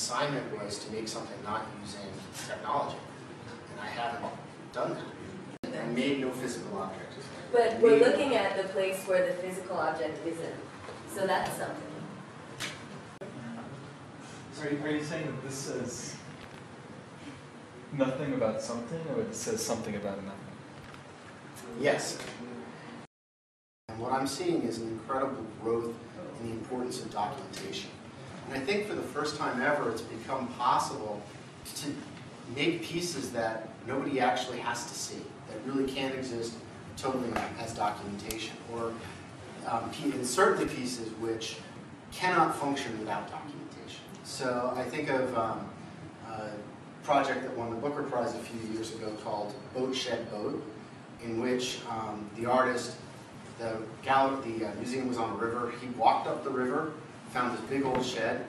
assignment was to make something not using technology, and I haven't done that. I made no physical object. But we're looking at the place where the physical object isn't, so that's something. So are you saying that this says nothing about something, or it says something about nothing? Yes. And what I'm seeing is an incredible growth in the importance of documentation. And I think for the first time ever, it's become possible to make pieces that nobody actually has to see, that really can exist totally as documentation, or certainly pieces which cannot function without documentation. So I think of a project that won the Booker Prize a few years ago called Boat Shed Boat, in which the artist, the museum was on a river. He walked up the river, found this big old shed,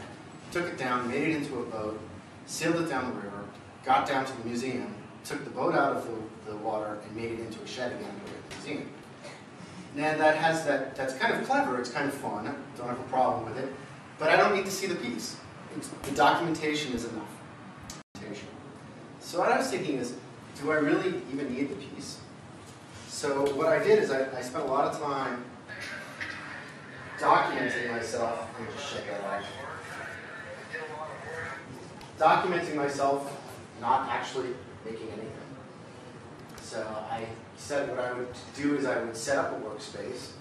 took it down, made it into a boat, sailed it down the river, got down to the museum, took the boat out of the water, and made it into a shed again at the museum. Now that's kind of clever, it's kind of fun, I don't have a problem with it, but I don't need to see the piece. The documentation is enough. So what I was thinking is, do I really even need the piece? So what I did is I spent a lot of time documenting myself. Let me just check that out. Documenting myself, not actually making anything. So I said what I would do is I would set up a workspace,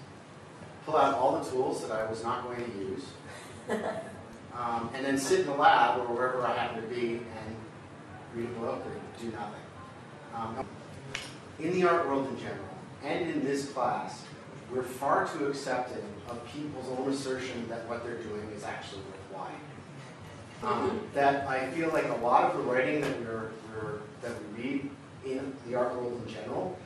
pull out all the tools that I was not going to use, and then sit in the lab or wherever I happen to be and read a book or do nothing. In the art world in general, and in this class, we're far too accepting of people's own assertion that what they're doing is actually worthwhile. That I feel like a lot of the writing that we read in the art world in general,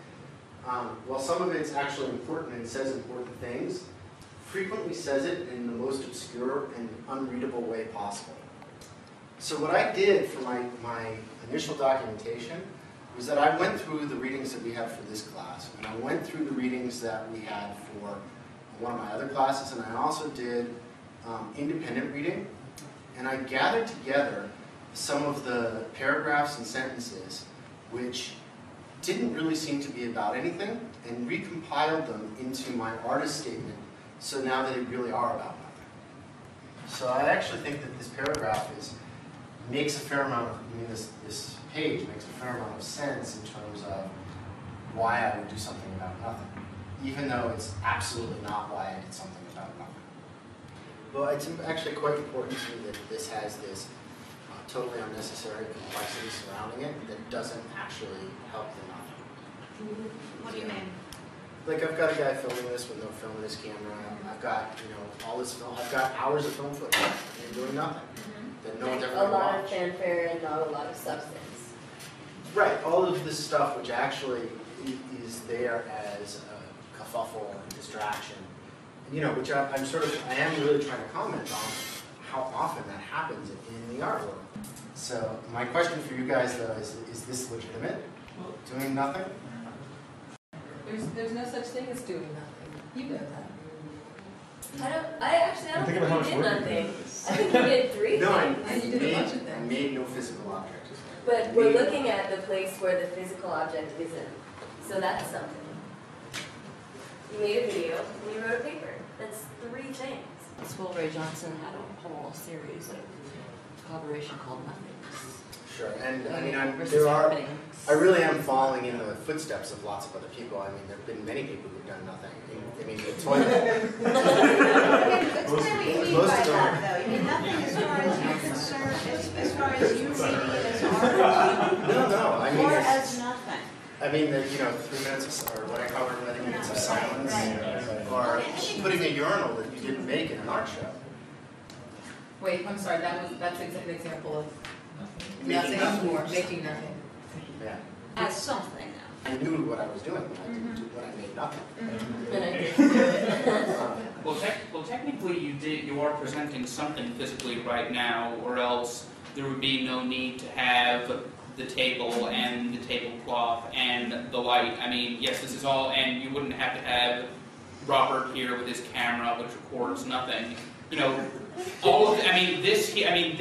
while some of it's actually important and says important things, frequently says it in the most obscure and unreadable way possible. So what I did for my initial documentation was that I went through the readings that we had for this class, and I went through the readings that we had for one of my other classes, and I also did independent reading, and I gathered together some of the paragraphs and sentences which didn't really seem to be about anything, and recompiled them into my artist statement, so now they really are about nothing. So I actually think that this paragraph makes a fair amount of, this page makes a fair amount of sense in terms of why I would do something about nothing, even though it's absolutely not why I did something about nothing. Well, it's actually quite important to me that this has this totally unnecessary complexity surrounding it that doesn't actually help the nothing. What do you mean? Like I've got a guy filming this with no film in his camera. I've got all this film. I've got hours of film footage and doing nothing. That no one's ever A lot watched. of fanfare and not a lot of substance. Right, all of this stuff which actually is there as a kerfuffle and distraction, which I am really trying to comment on how often that happens in the art world. So my question for you guys though is this legitimate? Doing nothing? There's no such thing as doing nothing. You know that. I don't think Think about how much you did work nothing. you did this. I think you did three No, things. And you did a bunch of I things. made no physical object. But we're looking at the place where the physical object isn't. So that's something. You made a video and you wrote a paper. That's three things. Will Ray Johnson had a whole series of collaboration called Nothings. Sure, and Versus happenings. I really am following in the footsteps of lots of other people. I mean, there have been many people who've done nothing. I mean, the toilet. What's what do you mean Most by of them- that, though? You mean nothing as far as you're concerned, as far as you reading it as art? No, I mean, Or it's- as nothing? I mean, 3 minutes of, or what I call 20 minutes of silence, or putting a urinal that you didn't make in an art show. Wait, I'm sorry. That's an example of Making nothing. or making nothing. Yeah. As something now. I knew what I was doing when I made nothing. And I did. Well, technically you are presenting something physically right now, or else there would be no need to have the table and the tablecloth and the light. I mean, yes, this is all, and you wouldn't have to have Robert here with his camera, which records nothing.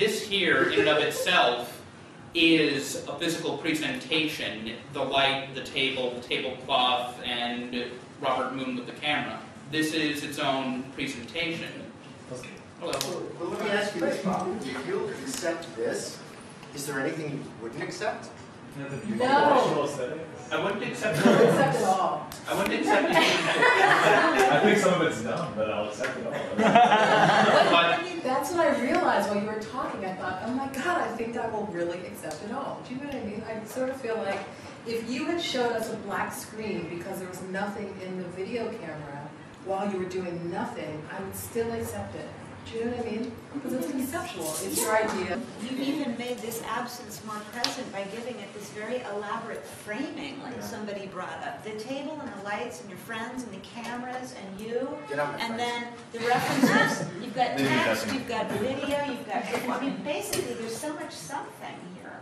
this here in and of itself is a physical presentation. The light, the tablecloth, and Robert Moon with the camera. This is its own presentation. Hello. Well, let me ask you this, Bob. If you accept this, is there anything you wouldn't accept? No. I wouldn't accept Don't accept it all. I wouldn't accept anything. I think some of it's dumb, but I'll accept it all. But That's what I realized while you were talking. I thought, oh my God, I think I will really accept it all. Do you know what I mean? I sort of feel like if you had showed us a black screen because there was nothing in the video camera while you were doing nothing, I would still accept it. Do you know what I mean? Because it's conceptual. It's your idea. You've even made this absence more present by giving it this very elaborate framing, like somebody brought up. The table and the lights and your friends and the cameras and you. Get out my And friends. then the references, you've got Maybe text, nothing. you've got video, you've got, I mean, basically there's so much something here.